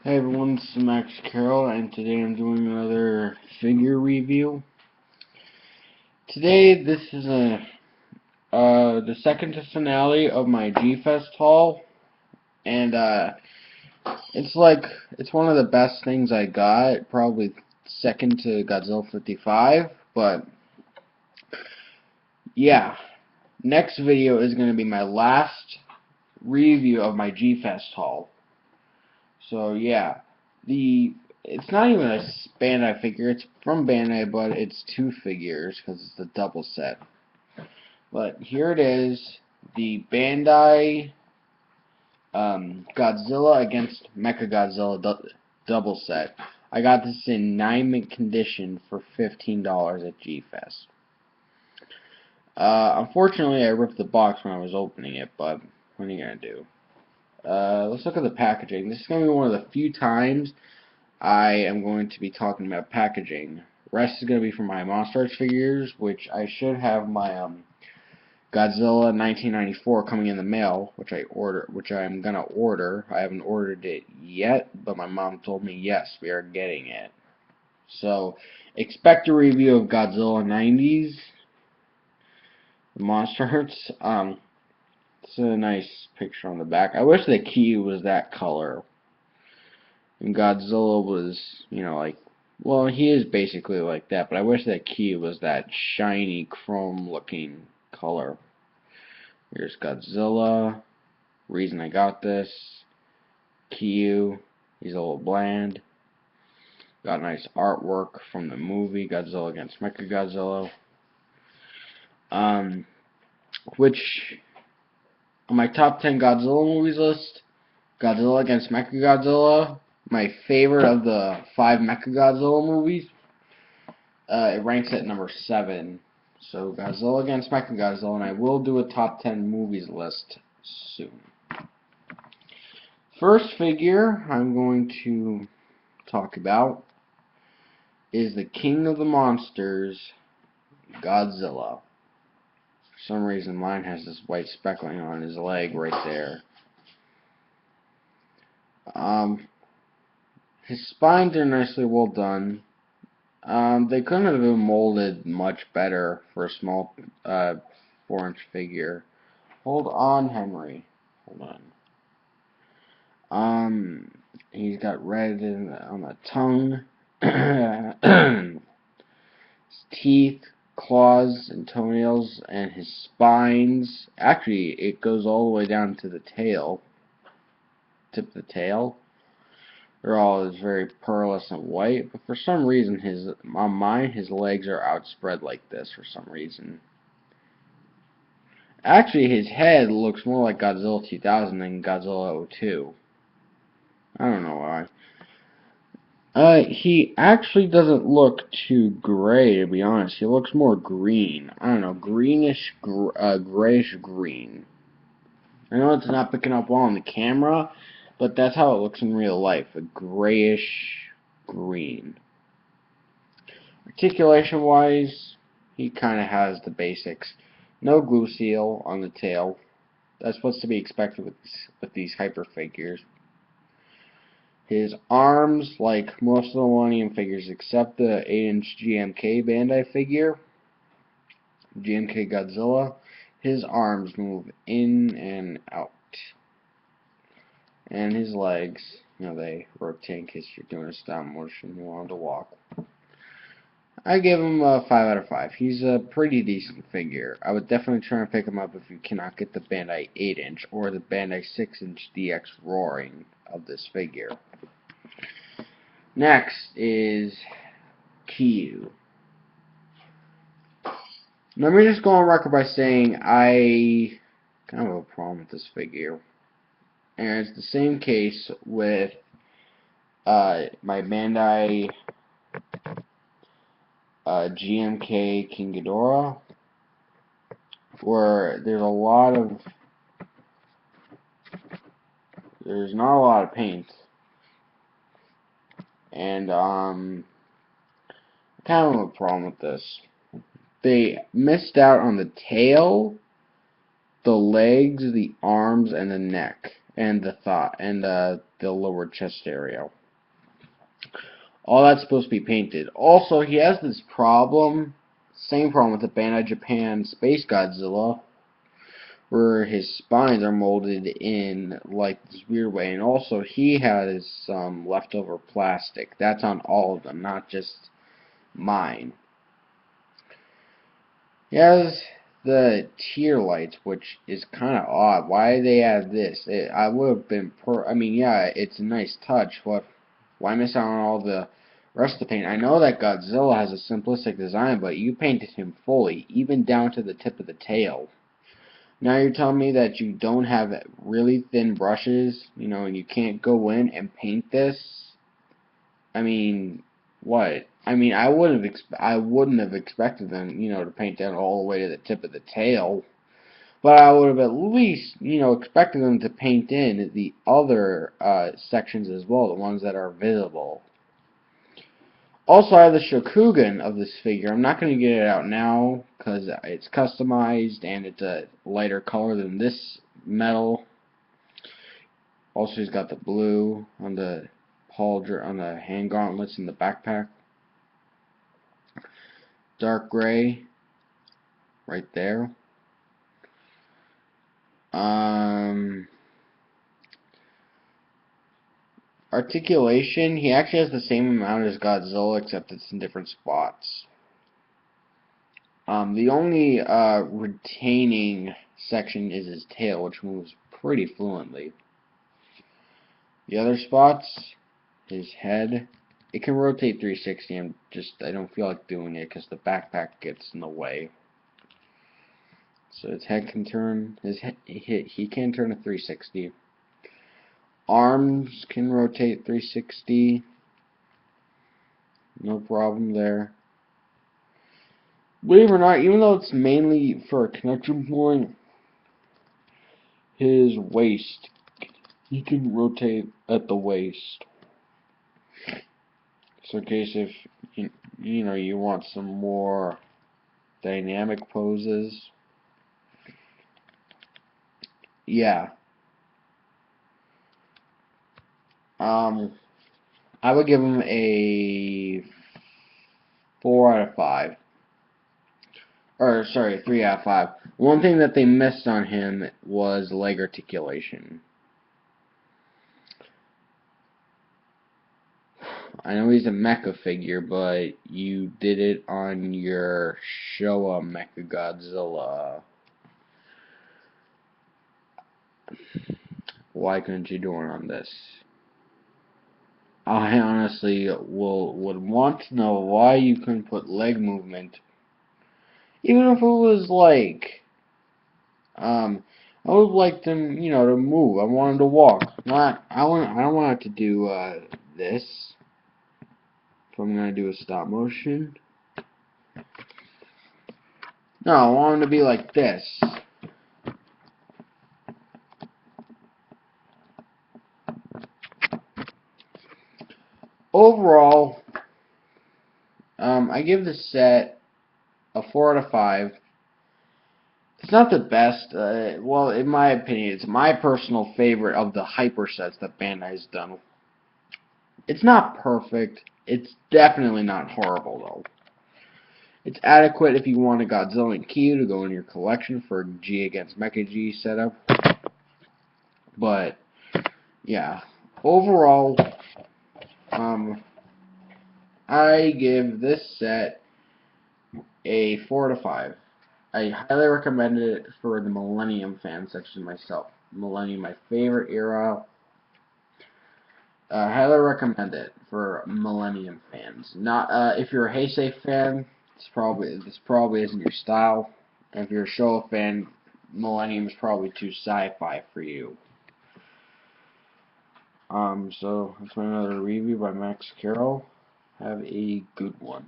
Hey everyone, this is Max Carroll, and today I'm doing another figure review. Today, this is the second to finale of my G-Fest haul, and it's one of the best things I got, probably second to Godzilla 55, but yeah, next video is going to be my last review of my G-Fest haul. So yeah, it's not even a Bandai figure. It's from Bandai, but it's two figures because it's a double set. But here it is, the Bandai Godzilla against Mechagodzilla double set. I got this in 9-mint condition for $15 at G-Fest. Unfortunately, I ripped the box when I was opening it, but what are you gonna do? Let's look at the packaging. This is going to be one of the few times I am going to be talking about packaging. The rest is going to be for my Monster Arts figures, which I should have my Godzilla 1994 coming in the mail, which I'm going to order. I haven't ordered it yet, but my mom told me yes, we are getting it. So, expect a review of Godzilla 90s, the Monster Arts. It's a nice picture on the back. I wish the Kiryu was that color. And Godzilla was, well, he is basically like that, but I wish that Kiryu was that shiny, chrome-looking color. Here's Godzilla. Reason I got this. Kiryu. He's a little bland. Got nice artwork from the movie Godzilla against Mechagodzilla. Which on my top 10 Godzilla movies list, Godzilla against Mechagodzilla, my favorite of the 5 Mechagodzilla movies, it ranks at number 7. So Godzilla against Mechagodzilla, and I will do a top 10 movies list soon. First figure I'm going to talk about is the King of the Monsters, Godzilla. For some reason mine has this white speckling on his leg right there. His spines are nicely well done. They couldn't have been molded much better for a small 4-inch figure. Hold on, Henry. Hold on. He's got red on the tongue. His teeth, claws, and toenails, and his spines. Actually, it goes all the way down to the tail. Tip of the tail. They're all very pearlescent white, but for some reason on mine his legs are outspread like this for some reason. Actually, his head looks more like Godzilla 2000 than Godzilla 02. I don't know why. He actually doesn't look too gray, to be honest. He looks more green. I don't know, grayish green. I know it's not picking up well on the camera, but that's how it looks in real life, a grayish green. Articulation-wise, he kind of has the basics. No glue seal on the tail. That's supposed to be expected with these hyper figures. His arms, like most of the Millennium figures, except the 8-inch GMK Bandai figure, GMK Godzilla, his arms move in and out. And his legs, they rotate in case you're doing a stop motion, you want him to walk. I give him a 5 out of 5. He's a pretty decent figure. I would definitely try and pick him up if you cannot get the Bandai 8-inch or the Bandai 6-inch DX Roaring of this figure. Next is Kiryu. Let me just go on record by saying I kind of have a problem with this figure. And it's the same case with my Bandai GMK King Ghidorah, where there's not a lot of paint, and kind of have a problem with this. They missed out on the tail, the legs, the arms, and the neck, and the lower chest area. All that's supposed to be painted. Also, he has this problem, same problem with the Bandai Japan Space Godzilla, where his spines are molded in like this weird way, and also he has some leftover plastic. That's on all of them, not just mine. He has the tier lights, which is kind of odd. Why they add this? I would have been I mean, yeah, it's a nice touch. Why miss out on all the rest of the paint? I know that Godzilla has a simplistic design, but you painted him fully, even down to the tip of the tail. Now you're telling me that you don't have really thin brushes, you know, and you can't go in and paint this? I mean, what? I mean, I wouldn't have expected them, you know, to paint that all the way to the tip of the tail. But I would have at least, you know, expected them to paint in the other sections as well, the ones that are visible. Also, I have the Shokugan of this figure. I'm not going to get it out now because it's customized and it's a lighter color than this metal. Also, he's got the blue on the on the hand gauntlets and the backpack. Dark gray right there. Articulation, he actually has the same amount as Godzilla, except it's in different spots. The only retaining section is his tail, which moves pretty fluently. The other spots, his head, it can rotate 360. I don't feel like doing it because the backpack gets in the way. So his head can turn, he can turn a 360. Arms can rotate 360. No problem there. Believe it or not, even though it's mainly for a connection point, his waist, he can rotate at the waist. So in case if you know you want some more dynamic poses. Yeah. I would give him a 4 out of 5. Or, sorry, 3 out of 5. One thing that they missed on him was leg articulation. I know he's a mecha figure, but you did it on your Showa Mechagodzilla. Why couldn't you do it on this? I honestly would want to know why you couldn't put leg movement. Even if it was like, I would like them, you know, to move. I want them to walk. I don't want it to do this. If I'm gonna do a stop motion. No, I want them to be like this. Overall, I give the set a 4 out of 5. It's not the best. Well, in my opinion, it's my personal favorite of the hyper sets that Bandai's done. It's not perfect. It's definitely not horrible, though. It's adequate if you want a Godzilla and Kiryu to go in your collection for a G against Mecha G setup. But, yeah. Overall, I give this set a 4 out of 5. I highly recommend it for the Millennium fan section myself. Millennium, my favorite era. I highly recommend it for Millennium fans. Not if you're a Heisei fan, this probably isn't your style. And if you're a Showa fan, Millennium is probably too sci-fi for you. So that's my another review by Max Carroll. Have a good one.